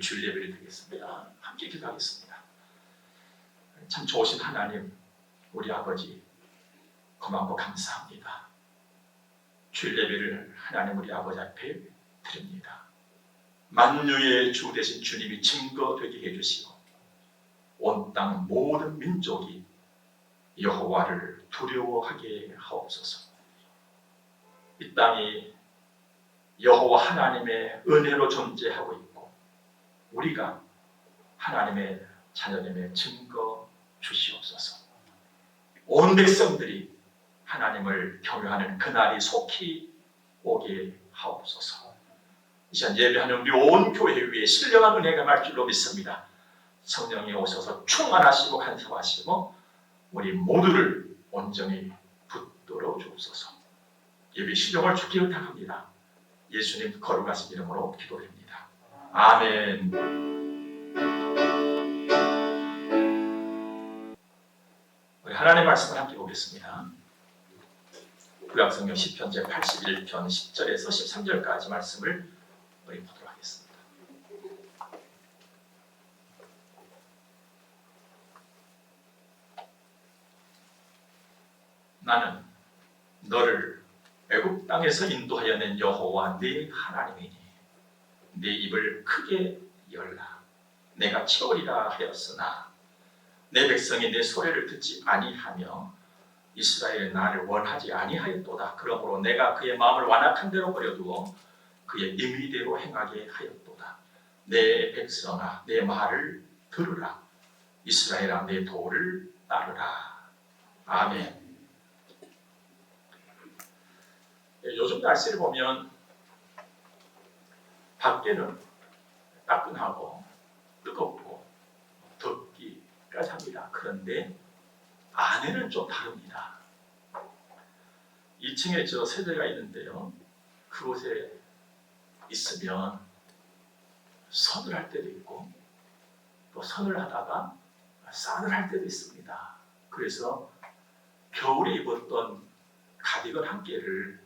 주일 예배를 드리겠습니다. 함께 기도하겠습니다. 참 좋으신 하나님, 우리 아버지 고맙고 감사합니다. 주일 예배를 하나님 우리 아버지 앞에 드립니다. 만유의 주 되신 주님이 증거되게 해주시고 온 땅 모든 민족이 여호와를 두려워하게 하옵소서. 이 땅이 여호와 하나님의 은혜로 존재하고 있고 우리가 하나님의 자녀됨의 증거 주시옵소서. 온 백성들이 하나님을 경외하는 그날이 속히 오게 하옵소서. 이 시간 예배하는 우리 온 교회 위에 신령한 은혜가 말 줄로 믿습니다. 성령이 오셔서 충만하시고 간섭하시고 우리 모두를 온전히 붙들어 주옵소서. 예배 시종을 주께 부탁합니다. 예수님 거룩하신 이름으로 기도드립니다. 아멘. 우리 하나님의 말씀을 함께 보겠습니다. 구약성경 시편 제81편 10절에서 13절까지 말씀을 우리 보도록 하겠습니다. 나는 너를 애굽 땅에서 인도하여 낸 여호와 네 하나님이니 네 입을 크게 열라. 내가 채우리라 하였으나 내 백성이 내 소리를 듣지 아니하며 이스라엘이 나를 원하지 아니하였도다. 그러므로 내가 그의 마음을 완악한 대로 버려두어 그의 임의대로 행하게 하였도다. 내 백성아 내 말을 들으라. 이스라엘아 내 도를 따르라. 아멘. 요즘 날씨를 보면 밖에는 따끈하고 뜨겁고 덥기까지 합니다. 그런데 안에는 좀 다릅니다. 2층에 저 세대가 있는데요. 그곳에 있으면 선을 할 때도 있고 또 선을 하다가 쌀을 할 때도 있습니다. 그래서 겨울에 입었던 가디건 한 개를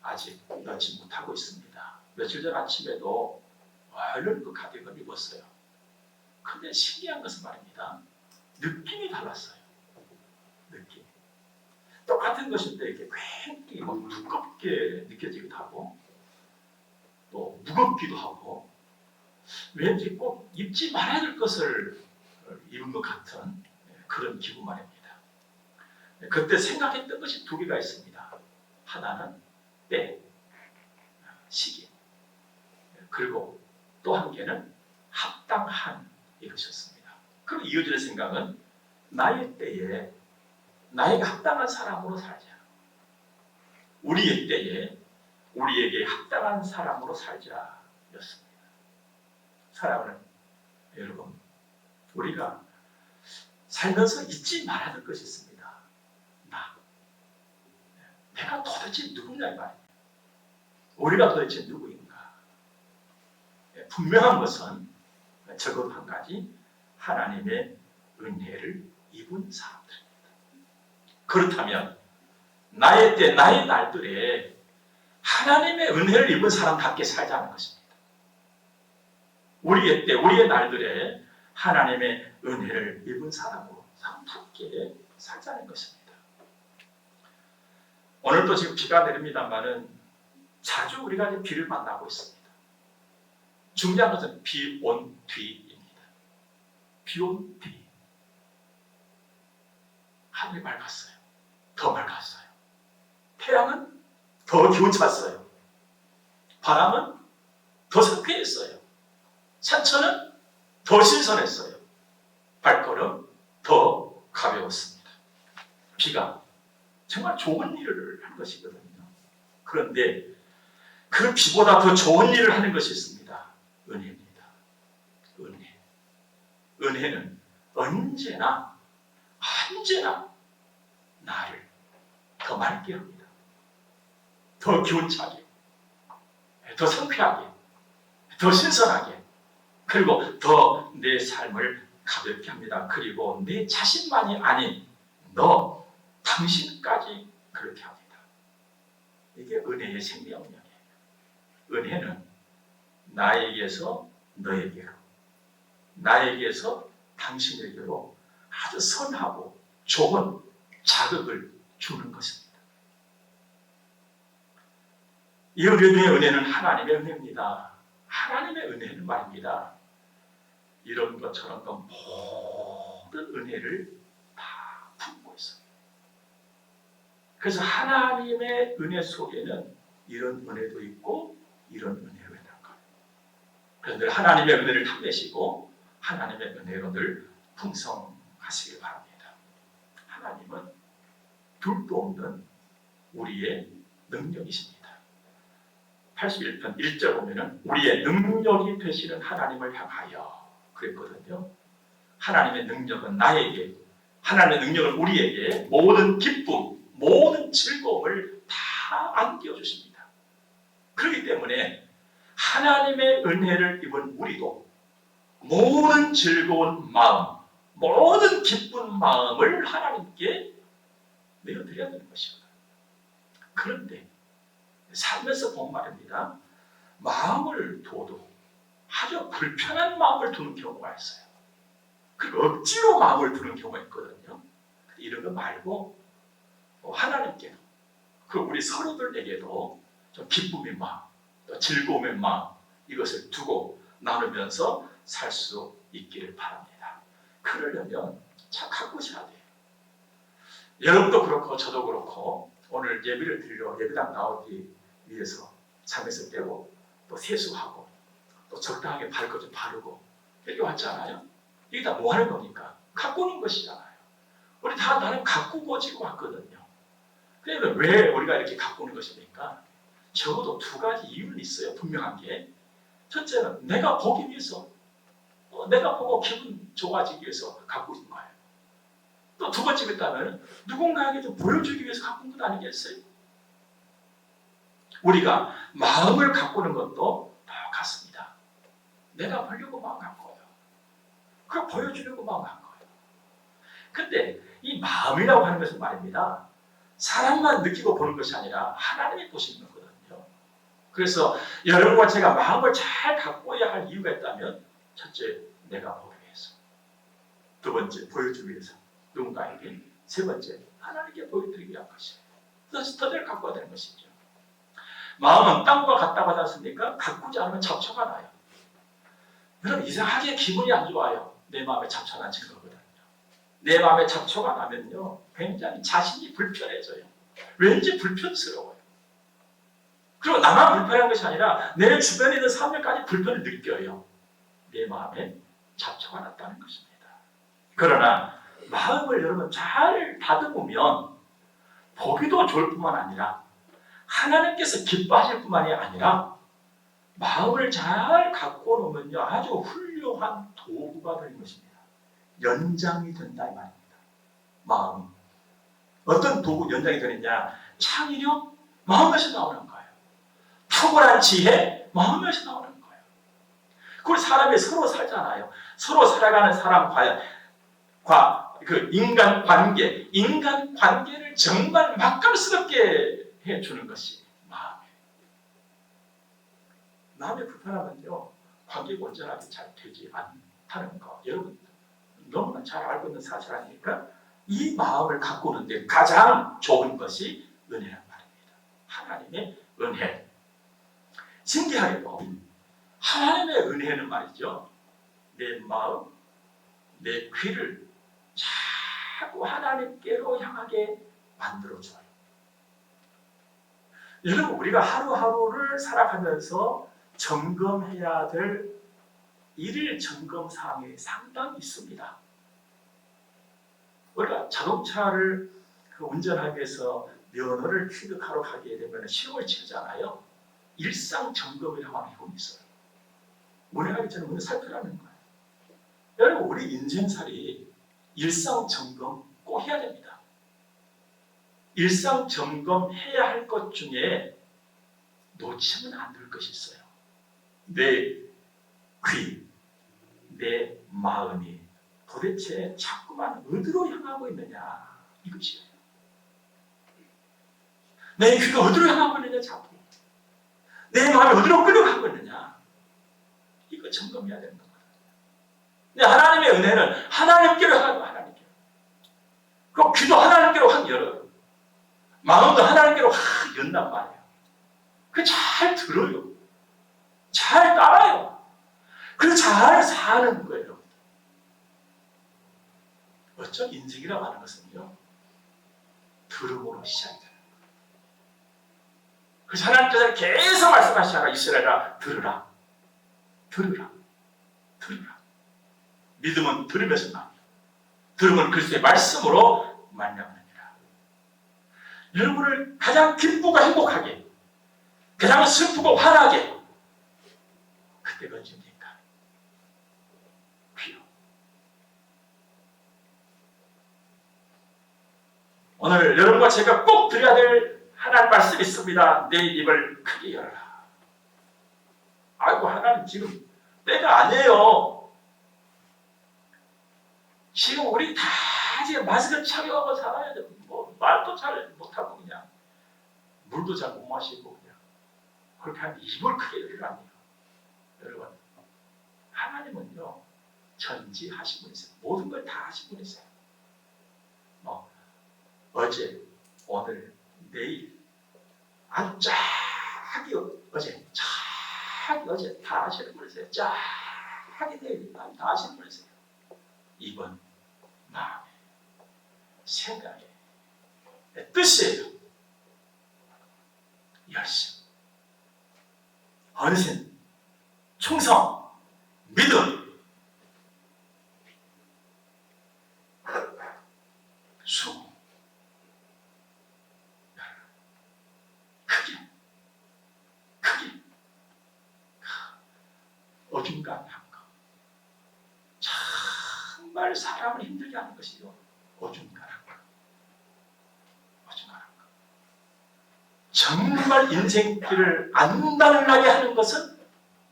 아직 넣지 못하고 있습니다. 며칠 전 아침에도 얼른 그 가디건 입었어요. 근데 신기한 것은 말입니다. 느낌이 달랐어요. 느낌. 똑같은 것인데 이렇게 굉장히 막 두껍게 느껴지기도 하고 또 무겁기도 하고 왠지 꼭 입지 말아야 될 것을 입은 것 같은 그런 기분 말입니다. 그때 생각했던 것이 두 개가 있습니다. 하나는 때, 시기, 그리고 또 한 개는 합당한 이것이었습니다. 그리고 이어지는 생각은 나의 때에 나에게 합당한 사람으로 살자. 우리의 때에 우리에게 합당한 사람으로 살자였습니다. 사랑하는 여러분, 우리가 살면서 잊지 말아야 될 것이 있습니다. 내가 도대체 누구냐 이 말이에요. 우리가 도대체 누구인가? 분명한 것은 적어도 한 가지, 하나님의 은혜를 입은 사람들입니다. 그렇다면 나의 때, 나의 날들에 하나님의 은혜를 입은 사람답게 살자는 것입니다. 우리의 때, 우리의 날들에 하나님의 은혜를 입은 사람답게 살자는 것입니다. 오늘도 지금 비가 내립니다만은 자주 우리가 비를 만나고 있습니다. 중요한 것은 비 온 뒤입니다. 비 온 뒤. 하늘이 맑았어요. 더 맑았어요. 태양은 더 기운찼어요. 바람은 더 상쾌했어요. 산천은 더 신선했어요. 발걸음 더 가벼웠습니다. 비가 정말 좋은 일을 한 것이거든요. 그런데 그 비보다 더 좋은 일을 하는 것이 있습니다. 은혜입니다. 은혜. 은혜는 언제나 나를 더 맑게 합니다. 더 기운차게, 더 상쾌하게, 더 신선하게, 그리고 더 내 삶을 가볍게 합니다. 그리고 내 자신만이 아닌 당신까지 그렇게 합니다. 이게 은혜의 생명력이에요. 은혜는 나에게서 너에게로, 나에게서 당신에게로 아주 선하고 좋은 자극을 주는 것입니다. 이 은혜의 은혜는 하나님의 은혜입니다. 하나님의 은혜는 말입니다. 이런 것처럼 모든 은혜를 다 품고 있습니다. 그래서 하나님의 은혜 속에는 이런 은혜도 있고 이런 은혜로 있는 거예요. 그래서 늘 하나님의 은혜를 탐내시고 하나님의 은혜로 늘 풍성하시길 바랍니다. 하나님은 둘도 없는 우리의 능력이십니다. 81편 1절 보면은 우리의 능력이 되시는 하나님을 향하여 그랬거든요. 하나님의 능력은 나에게, 하나님의 능력은 우리에게 모든 기쁨, 모든 즐거움을 다 안겨 주십니다. 그렇기 때문에 하나님의 은혜를 입은 우리도 모든 즐거운 마음, 모든 기쁜 마음을 하나님께 내어드려야 되는 것입니다. 그런데 살면서 본 말입니다. 마음을 둬도 아주 불편한 마음을 두는 경우가 있어요. 그리고 억지로 마음을 두는 경우가 있거든요. 이런 거 말고 하나님께, 그 우리 서로들에게도 좀 기쁨의 마음, 또 즐거움의 마음, 이것을 두고 나누면서 살 수 있기를 바랍니다. 그러려면 참 가꾸셔야 돼요. 여러분도 그렇고 저도 그렇고 오늘 예배를 드리러 예배당 나오기 위해서 잠에서 깨고 또 세수하고 또 적당하게 바를 것 좀 바르고 이렇게 왔잖아요. 이게 다 뭐 하는 겁니까? 가꾸는 것이잖아요. 우리 다 나는 가꾸고 지고 왔거든요. 그러면 왜 우리가 이렇게 가꾸는 것입니까? 적어도 두 가지 이유는 있어요. 분명한 게. 첫째는 내가 보기 위해서, 내가 보고 기분 좋아지기 위해서 가꾸는 거예요. 또 두 번째가 있다면 누군가에게 좀 보여주기 위해서 가꾼 것 아니겠어요? 우리가 마음을 가꾸는 것도 똑같습니다. 내가 보려고 마음 가꿔요. 그걸 보여주려고 마음 가꿔요. 근데 이 마음이라고 하는 것은 말입니다. 사람만 느끼고 보는 것이 아니라 하나님이 보시는 거거든요. 그래서 여러분과 제가 마음을 잘 가꿔야 할 이유가 있다면 첫째, 내가 보기 위해서. 두 번째, 보여주기 위해서. 누군가에게. 세 번째, 하나님께 보여드리기 위한 것이에요. 그래서 터전을 가꿔야 되는 것이죠. 마음은 땅과 같다고 하지 않습니까? 가꾸지 않으면 잡초가 나요. 여러분 이상하게 기분이 안 좋아요. 내 마음에 잡초가 난 증거거든요. 내 마음에 잡초가 나면요 굉장히 자신이 불편해져요. 왠지 불편스러워요. 그리고 나만 불편한 것이 아니라 내 주변에 있는 사람들까지 불편을 느껴요. 내 마음에 잡초가 났다는 것입니다. 그러나 마음을 여러분 잘 다듬으면 보기도 좋을 뿐만 아니라 하나님께서 기뻐하실 뿐만이 아니라 마음을 잘 갖고 놓으면요 아주 훌륭한 도구가 되는 것입니다. 연장이 된다 이 말입니다. 마음이 어떤 도구 연장이 되느냐? 창의력 마음에서 나오는 거예요. 탁월한 지혜 마음에서 나오는 거예요. 그리고 사람이 서로 살잖아요. 서로 살아가는 사람과 그 인간 관계를 정말 맛깔스럽게 해주는 것이 마음이에요. 마음이 불편하면요 관계가 온전하게 잘 되지 않다는 거 여러분 너무나 잘 알고 있는 사실 아닙니까? 이 마음을 가꾸는데 가장 좋은 것이 은혜란 말입니다. 하나님의 은혜. 신기하게도 하나님의 은혜는 말이죠. 내 마음, 내 귀를 자꾸 하나님께로 향하게 만들어줘요. 여러분 우리가 하루하루를 살아가면서 점검해야 될 일일 점검 사항이 상당히 있습니다. 우리가 자동차를 운전하기 위해서 면허를 취득하러 가게 되면 시험을 치르잖아요. 일상 점검이라고 하는 게 있어요. 운행하기 전에 먼저 살펴라는 거예요. 여러분 우리 인생살이 일상 점검 꼭 해야 됩니다. 일상 점검해야 할 것 중에 놓치면 안 될 것이 있어요. 내 귀, 내 마음이 도대체 자꾸만 어디로 향하고 있느냐 이것이에요. 내 귀가 어디로 향하고 있느냐 자꾸 내 마음이 어디로 끌려가고 있느냐 이것 점검해야 되는 겁니다. 근데 하나님의 은혜는 하나님께로 하고 하나님께로. 그럼 귀도 하나님께로 확 열어요. 마음도 하나님께로 확 연단 말이에요. 그 잘 들어요. 잘 따라요. 그래서 잘 사는 거예요. 어쩌 인생이라고 하는 것은요, 들음으로 시작이 돼요. 그래서 하나님께서 계속 말씀하시다가 이스라엘아 들으라. 들으라. 들으라. 믿음은 들으면서 나옵니다. 들음은 그리스도의 말씀으로 말미암느니라. 여러분을 가장 기쁘고 행복하게, 가장 슬프고 화나게, 그때가 언제입니까? 귀요. 오늘 여러분과 제가 꼭 드려야 될 하나님 말씀이 있습니다. 내 입을 크게 열어라. 아이고 하나님 지금 때가 아니에요. 지금 우리 다 이제 마스크 착용하고 살아야 돼. 뭐 말도 잘 못하고 그냥 물도 잘 못 마시고 그냥 그렇게 하면 입을 크게 열으라니요. 여러분 하나님은요 전지하신 분이세요. 모든 걸 다 하신 분이세요. 어제, 오늘, 내일 아주 쫙이 어제, 쫙이 어제 다 하시는 분이세요. 쫙이 내일 다 하시는 분이세요. 이번 마음에, 생각에, 뜻이에요. 열심, 헌신, 충성, 믿음, 수고, 크게 어중간한 거. 정말 사람을 힘들게 하는 것이요. 어중간한 거. 어중간한 거. 정말 인생길을 안달나게 하는 것은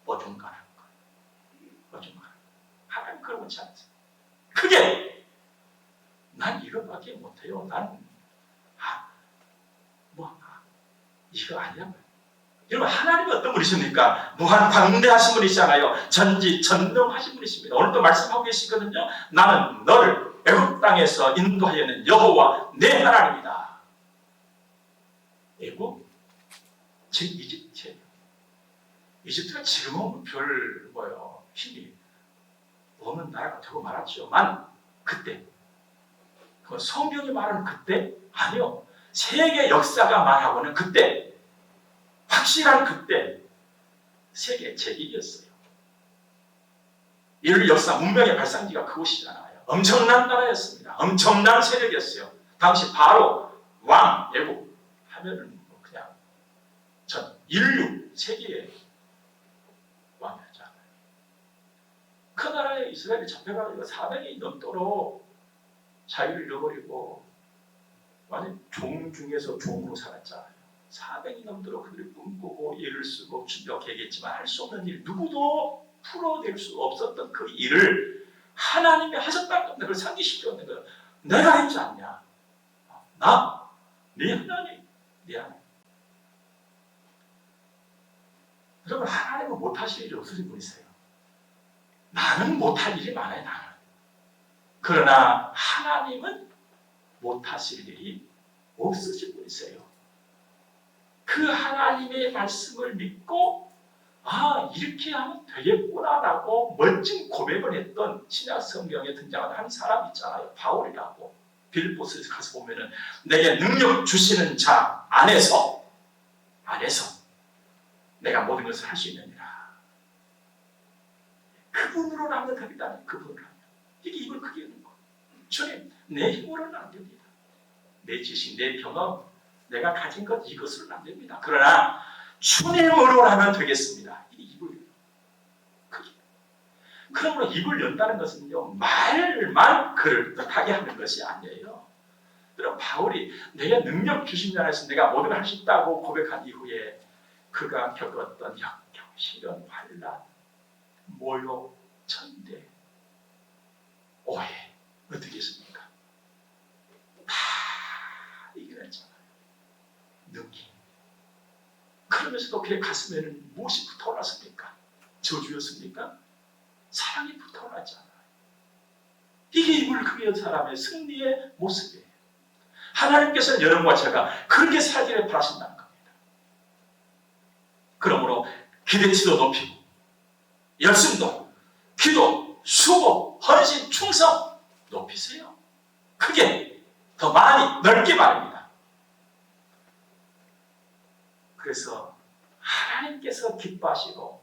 어중간한 거. 어중간한 거. 하나님 그걸 원치 않으세요. 크게 난 이것밖에 못해요. 이거 아니야. 여러분 하나님은 어떤 분이십니까? 무한 광대하신 분이시잖아요. 전지전능하신 분이십니다. 오늘 또 말씀하고 계시거든요. 나는 너를 애굽 땅에서 인도하여낸 여호와 내 하나님이다. 애굽? 지금 이집트예요. 이집트가 지금은 별 힘이 없는 나라가 되고 말았지만 그때 그 성경이 말하는 그때? 아니요. 세계 역사가 말하고는 그때, 확실한 그때 세계 제1위였어요. 인류 역사 문명의 발상지가 그곳이잖아요. 엄청난 나라였습니다. 엄청난 세력이었어요. 당시 바로 왕 애국 하면은 그냥 전 인류 세계의 왕이었잖아요. 그 나라에 이스라엘이 잡혀가지고 400이 넘도록 자유를 잃어버리고 완전 종 중에서 종으로 살았잖아요. 400이 넘도록 그들이 꿈꾸고 일을 쓰고 준비하겠지만 할 수 없는 일, 누구도 풀어낼 수 없었던 그 일을 하나님이 하셨다는 겁니다. 그걸 상기시켰는 거예요. 내가 했지 않냐? 네 하나님, 네 하나님. 여러분 하나님은 못하실 일이 없으신 분이세요. 나는 못할 일이 많아요. 나는. 그러나 하나님은 못하실 일이 없으신 분이세요. 그 하나님의 말씀을 믿고 이렇게 하면 되겠구나라고 멋진 고백을 했던 신약 성경에 등장하는 한 사람 있잖아요. 바울이라고. 빌립보스에서 가서 보면은 내게 능력 주시는 자 안에서 내가 모든 것을 할 수 있느니라. 그분으로 하면 됩니다. 그분으로 하면. 이게 입을 크게 여는 거. 주님, 내 힘으로는 안 됩니다. 내 지식, 내 경험, 내가 가진 것 이것으로는 안 됩니다. 그러나 주님으로 하면 되겠습니다. 이게 입을 크게. 그러므로 입을 연다는 것은요, 말만 그럴듯하게 하는 것이 아니에요. 그럼 바울이 내가 능력 주신 자 안에서 내가 모든 걸 할 수 있다고 고백한 이후에 그가 겪었던 역경, 시련, 환난, 모욕, 천대, 오해 어떻게 했습니까? 다 이겨냈잖아요. 능히. 그러면서도 그의 가슴에는 무엇이 붙어올랐습니까? 저주였습니까? 사랑이 불타올랐지 않아요. 이게 이불 크게 사람의 승리의 모습이에요. 하나님께서는 여러분과 제가 그렇게 살기를 바라신다는 겁니다. 그러므로 기대치도 높이고 열심도, 기도, 수고, 헌신, 충성 높이세요. 크게, 더 많이, 넓게 말입니다. 그래서 하나님께서 기뻐하시고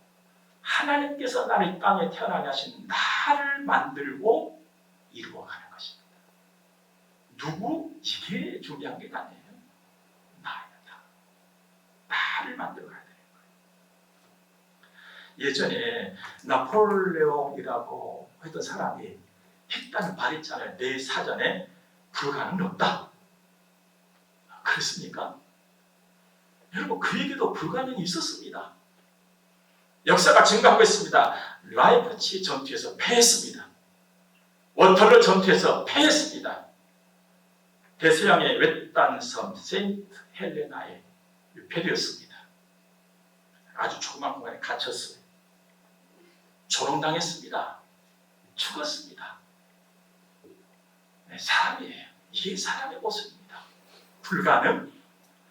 하나님께서 나를 이 땅에 태어나게 하신 나를 만들고 이루어가는 것입니다. 누구? 이게 중요한 게 아니에요. 나입니다. 나를 만들어가야 돼요. 예전에 나폴레옹이라고 했던 사람이 했다는 말이 있잖아요. 내 사전에 불가능은 없다. 그렇습니까? 여러분, 그에게도 불가능이 있었습니다. 역사가 증가하고 있습니다. 라이프치 전투에서 패했습니다. 워털루 전투에서 패했습니다. 대서양의 외딴 섬 세인트 헬레나에 유폐되었습니다. 아주 조그만 공간에 갇혔어요. 조롱당했습니다. 죽었습니다. 네, 사람이에요. 이게 사람의 모습입니다. 불가능?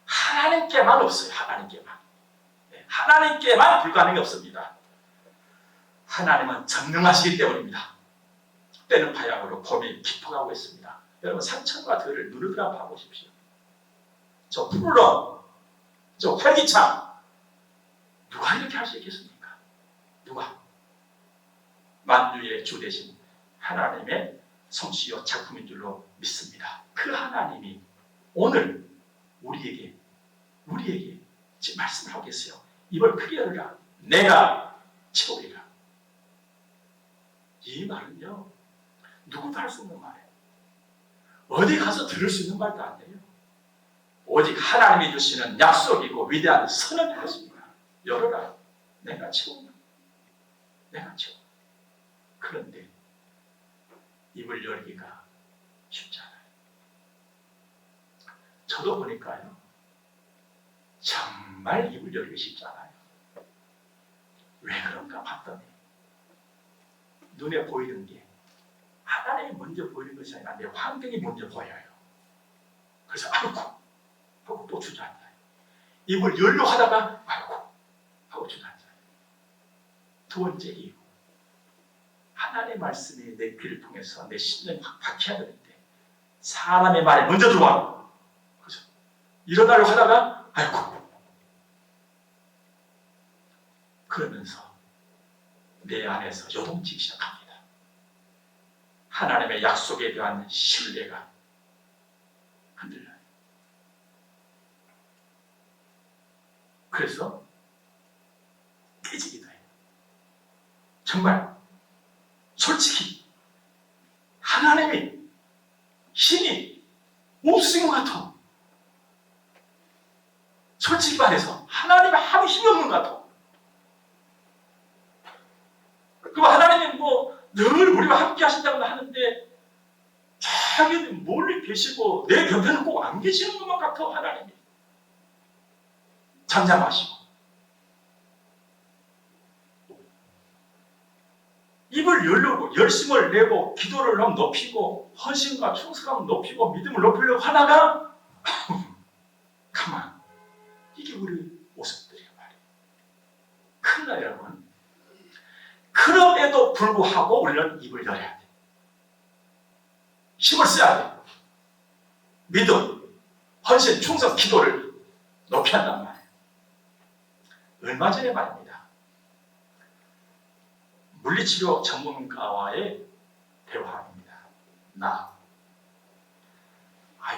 하나님께만 없어요. 하나님께만. 네, 하나님께만 불가능이 없습니다. 하나님은 전능하시기 때문입니다. 때는 바야흐로 봄이 깊어가고 있습니다. 여러분, 상천과 들을 누르드라 봐보십시오. 저 푸르러, 저 활기찬, 누가 이렇게 할 수 있겠습니까? 누가? 만유의 주 대신 하나님의 솜씨요 작품인 줄로 믿습니다. 그 하나님이 오늘 우리에게 지금 말씀을 하고 계세요. 입을 크게 열라. 내가 채우리라. 이 말은요, 누구도 할 수 없는 말이에요. 어디 가서 들을 수 있는 말도 아니에요. 오직 하나님이 주시는 약속이고 위대한 선언인 것입니다. 열어라. 내가 채운다. 내가 채운다. 그런데 입을 열기가 쉽지 않아요. 저도 보니까요, 정말 입을 열기 쉽지 않아요. 왜 그런가 봤더니 눈에 보이는 게 하나님이 먼저 보이는 것이 아니라 내 환경이 먼저 보여요. 그래서 아이고 하고 또 주저앉아요. 입을 열려고 하다가 아이고 하고 주저앉아요. 두 번째 이유, 하나님의 말씀이 내 귀를 통해서 내 심령에 확 박혀야 되는데 사람의 말에 먼저 들어와. 그래서 일어나려고 하다가 아이고, 그러면서 내 안에서 요동치기 시작합니다. 하나님의 약속에 대한 신뢰가 흔들려요. 그래서 깨지기도 해요. 정말 솔직히 하나님이 힘이 없으신 것 같아. 솔직히 말해서 하나님의 아무 힘이 없는 것 같아. 그럼 하나님이 늘 우리와 함께 하신다고 하는데 자기는 멀리 계시고 내 곁에는 꼭 안 계시는 것만 같아. 하나님이 잠잠하시고 입을 열려고 열심을 내고 기도를 높이고 헌신과 충성을 높이고 믿음을 높이려고 하다가 가만, 이게 우리 모습들이란 말이에요. 그러나 여러분, 그럼에도 불구하고 우리는 입을 열어야 돼. 힘을 써야 돼. 믿음, 헌신, 충성, 기도를 높이 한단 말이에요. 얼마 전에 말입니다. 물리치료 전문가와의 대화입니다.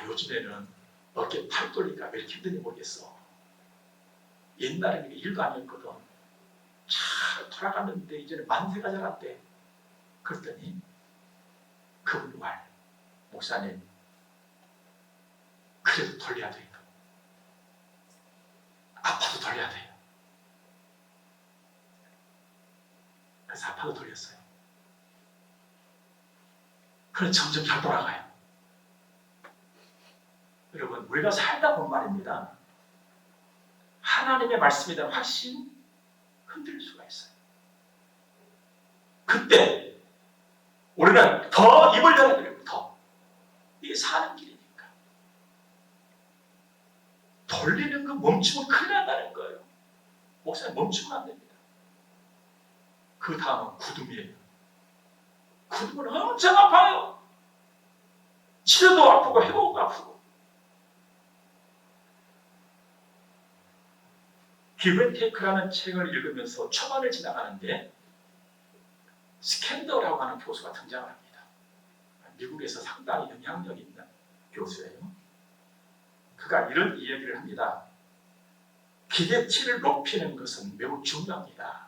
요즘에는 어깨 팔 돌리기가 왜 이렇게 힘든지 모르겠어. 옛날에는 일도 아니었거든. 잘 돌아갔는데 이제는 만세가 자랐대. 그랬더니 그분이 목사님, 그래도 돌려야 돼요. 아파도 돌려야 돼요. 그래서 아파도 돌렸어요. 그래서 점점 잘 돌아가요. 여러분, 우리가 살다 보면 말입니다. 하나님의 말씀에 대한 확신 흔들릴 수가 있어요. 그때 우리는 더 입을 열어드리고 더. 이게 사는 길이니까. 돌리는 거 멈추면 큰일 난다는 거예요. 목사님 멈추면 안 됩니다. 그 다음은 굳음이에요. 굳음은 엄청 아파요. 치료도 아프고 회복도 아프고. 기브앤테이크라는 책을 읽으면서 초반을 지나가는데 스캔더라고 하는 교수가 등장을 합니다. 미국에서 상당히 영향력 있는 교수예요. 그가 이런 이야기를 합니다. 기대치를 높이는 것은 매우 중요합니다.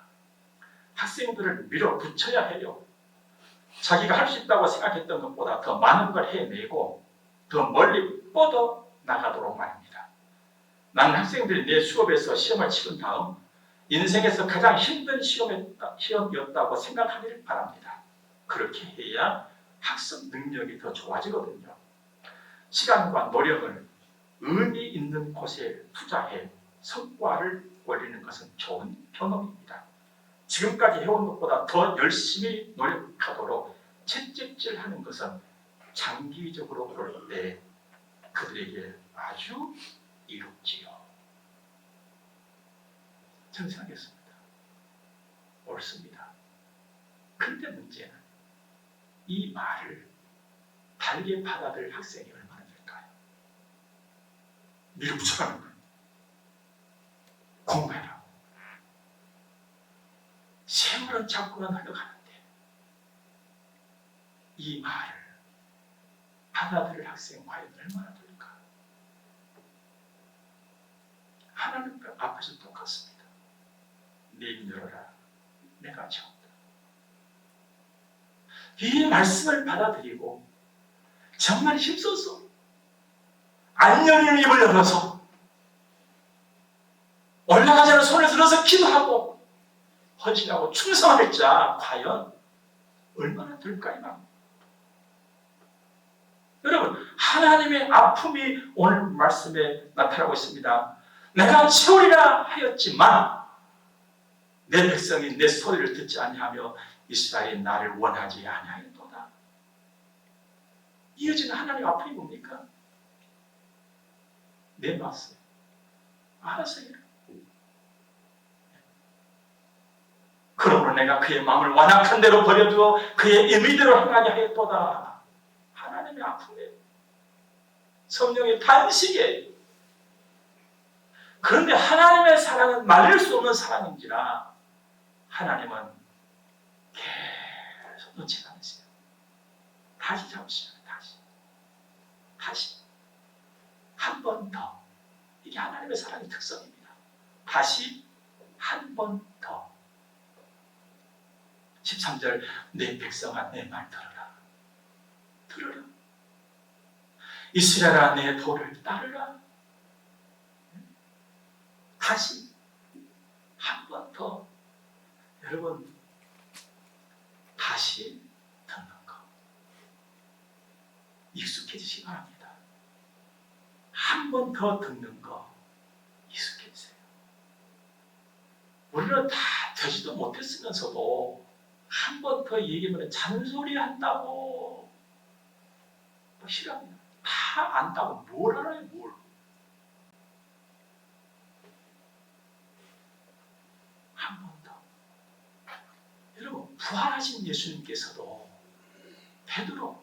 학생들을 밀어붙여야 해요. 자기가 할 수 있다고 생각했던 것보다 더 많은 걸 해내고 더 멀리 뻗어 나가도록 말입니다. 나는 학생들이 내 수업에서 시험을 치른 다음 인생에서 가장 힘든 시험이었다고 생각하기를 바랍니다. 그렇게 해야 학습 능력이 더 좋아지거든요. 시간과 노력을 의미 있는 곳에 투자해 성과를 올리는 것은 좋은 경험입니다. 지금까지 해온 것보다 더 열심히 노력하도록 채찍질하는 것은 장기적으로 볼 때 그들에게 아주 이롭지요. 저는 생각했습니다. 옳습니다. 그런데 문제는 이 말을 다르게 받아들일 학생이 얼마나 될까요? 밀어붙여라는 거예요. 공부해라. 세월은 자꾸만 흘러가는데 이 말을 받아들일 학생 과연 얼마나 될까? 하나님 앞에서 똑같습니다. 내 입 열어라. 내가 채운다. 이 말씀을 받아들이고 정말 힘써서 안 열리는 입을 열어서 올라가지 않은 손을 들어서 기도하고 헌신하고 충성할 자 과연 얼마나 될까요? 여러분, 하나님의 아픔이 오늘 말씀에 나타나고 있습니다. 내가 채우리라 하였지만 내 백성이 내 소리를 듣지 아니하며 이스라엘이 나를 원하지 아니하였도다. 이어지는 하나님의 아픔이 뭡니까? 내 말씀 알아서 해라. 그러므로 내가 그의 마음을 완악한 대로 버려두어 그의 임의대로 행하게 하였도다. 하나님의 아픔이에요. 성령의 탄식이에요. 그런데 하나님의 사랑은 말릴 수 없는 사랑인지라 하나님은 계속 놓지 않으세요. 다시 잡으시면 다시 한 번 더. 이게 하나님의 사랑의 특성입니다. 다시 한 번 더. 13절 내 백성아 내 말 들어라. 들어라. 이스라엘아 내 도를 따르라. 다시 한 번 더. 여러분 다시 듣는 거 익숙해지시기 바랍니다. 한 번 더 듣는 거 익숙해지세요. 우리는 다 되지도 못했으면서도 한 번 더 얘기하면 잔소리한다고 싫어합니다. 다 안다고 뭘 알아요, 뭘. 한 번 더. 여러분, 부활하신 예수님께서도 베드로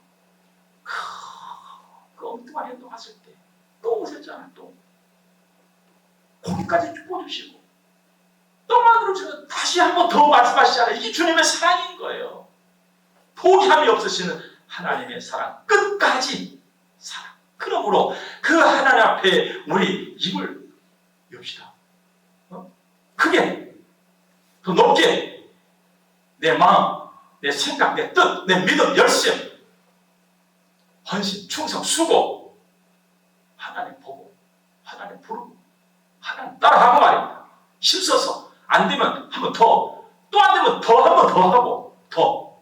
그 엉뚱한 행동했을 때 또 오셨잖아요. 또 고기까지 구워주시고 또 만들어주면 다시 한 번 더 말씀하시잖아요. 이게 주님의 사랑인 거예요. 포기함이 없으시는 하나님의 사랑, 끝까지 사랑. 그러므로 그 하나님 앞에 우리 입을 엽시다. 크게, 더 높게 내 마음, 내 생각, 내 뜻, 내 믿음, 열심, 헌신, 충성, 수고 하나님 보고, 하나님 부르고, 하나님 따라하고 말입니다. 힘써서 안 되면 한 번 더, 또 안 되면 더 한 번 더 하고 더.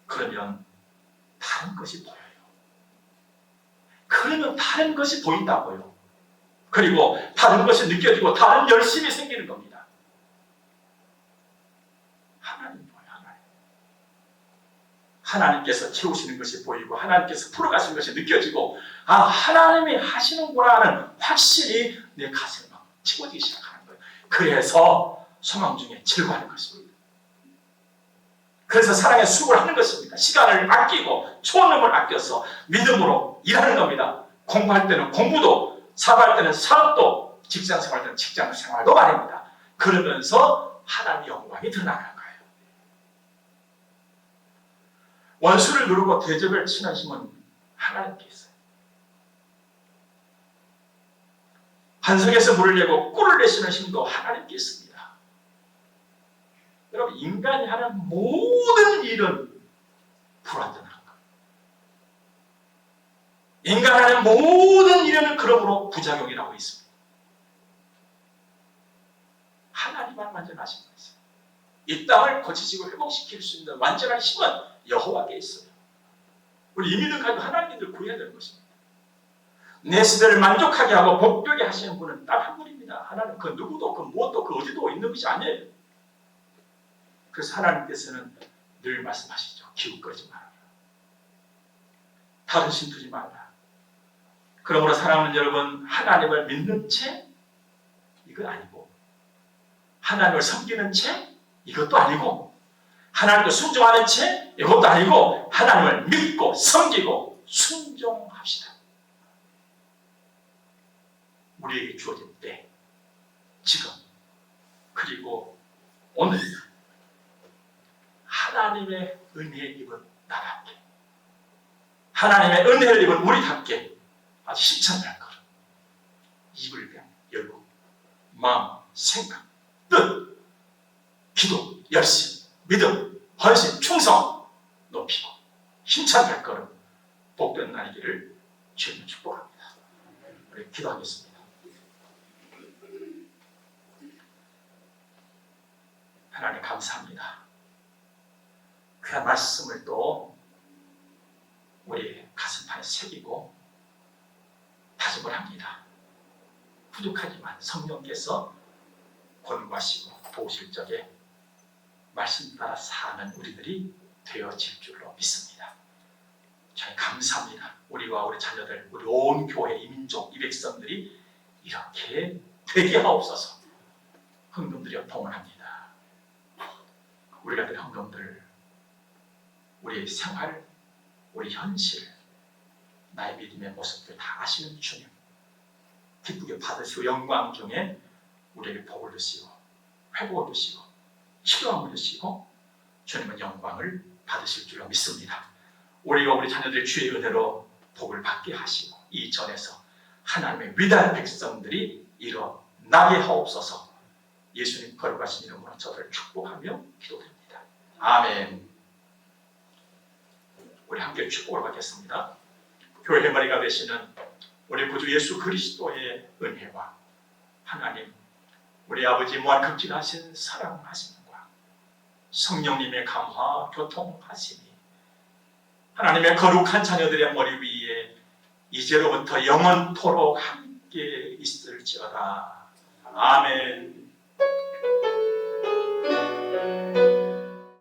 그러면 다른 것이 보여요. 그러면 다른 것이 보인다고요. 그리고 다른 것이 느껴지고 다른 열심이 생기는 겁니다. 하나님 보여요. 하나님. 하나님께서 채우시는 것이 보이고 하나님께서 풀어가시는 것이 느껴지고 하나님이 하시는구나 하는 확실히 내 가슴에 막 채워지기 시작하는 거예요. 그래서 소망 중에 즐거워하는 것입니다. 그래서 사랑의 수고를 하는 것입니다. 시간을 아끼고 초능을 아껴서 믿음으로 일하는 겁니다. 공부할 때는 공부도, 사업할 때는 사업도, 직장 생활할 때는 직장 생활도 말입니다. 그러면서 하나님의 영광이 드러나는 거예요. 원수를 누르고 대적을 치는 힘은 하나님께 있어요. 반석에서 물을 내고 꿀을 내시는 힘도 하나님께 있습니다. 여러분, 인간이 하는 모든 일은 불완전한 거예요. 인간이 하는 모든 일은 그러므로 부작용이라고 있습니다. 하나님만 완전하신 거예요. 이 땅을 고치시고 회복시킬 수 있는 완전한 힘은 여호와께 있어요. 우리 이 믿음 가지고 하나님을 구해야 되는 것입니다. 내 시대를 만족하게 하고 복되게 하시는 분은 딱 한 분입니다. 하나님 그 누구도 그 무엇도 그 어디도 있는 것이 아니에요. 그래서 하나님께서는 늘 말씀하시죠. 기웃거리지 말아라. 다른 신 두지 말라. 그러므로 사랑하는 여러분, 하나님을 믿는 채 이건 아니고, 하나님을 섬기는 채 이것도 아니고, 하나님께 순종하는 채 이것도 아니고, 하나님을 믿고 섬기고 순종합시다. 우리에게 주어진 때, 지금, 그리고 오늘 하나님의 은혜에 입은 나답게, 하나님의 은혜를 입은 우리답게 아주 힘찬 걸음, 입을 그냥 열고 마음, 생각, 뜻, 기도, 열심, 믿음, 헌신, 충성 높이고 힘찬 발걸음 복된 날이기를 주님을 축복합니다. 우리 기도하겠습니다. 하나님 감사합니다. 귀한 말씀을 또 우리 가슴판에 새기고 다짐을 합니다. 부족하지만 성령께서 권고하시고 도우실 적에 말씀 따라 사는 우리들이 되어질 줄로 믿습니다. 저희 감사합니다. 우리와 우리 자녀들, 우리 온 교회, 이민족, 이 백성들이 이렇게 되게 하옵소서. 헌금들이 동원합니다. 우리가 들 헌금들, 우리의 생활, 우리 현실, 나의 믿음의 모습들 다 아시는 주님, 기쁘게 받으시고 영광 중에 우리에게 복을 주시고 회복을 주시고 치료함을 주시고 주님은 영광을 받으실 줄로 믿습니다. 우리가 우리 자녀들의 주의 은혜로 복을 받게 하시고 이 전에서 하나님의 위대한 백성들이 일어나게 하옵소서. 예수님 거룩하신 이름으로 저를 축복하며 기도드립니다. 아멘. 우리 함께 축복을 받겠습니다. 교회 해머리가 되시는 우리 구주 예수 그리스도의 은혜와 하나님 우리 아버지 무한급진하신 사랑하심과 성령님의 감화 교통하심이 하나님의 거룩한 자녀들의 머리 위에 이제로부터 영원토록 함께 있을지어다. 아멘.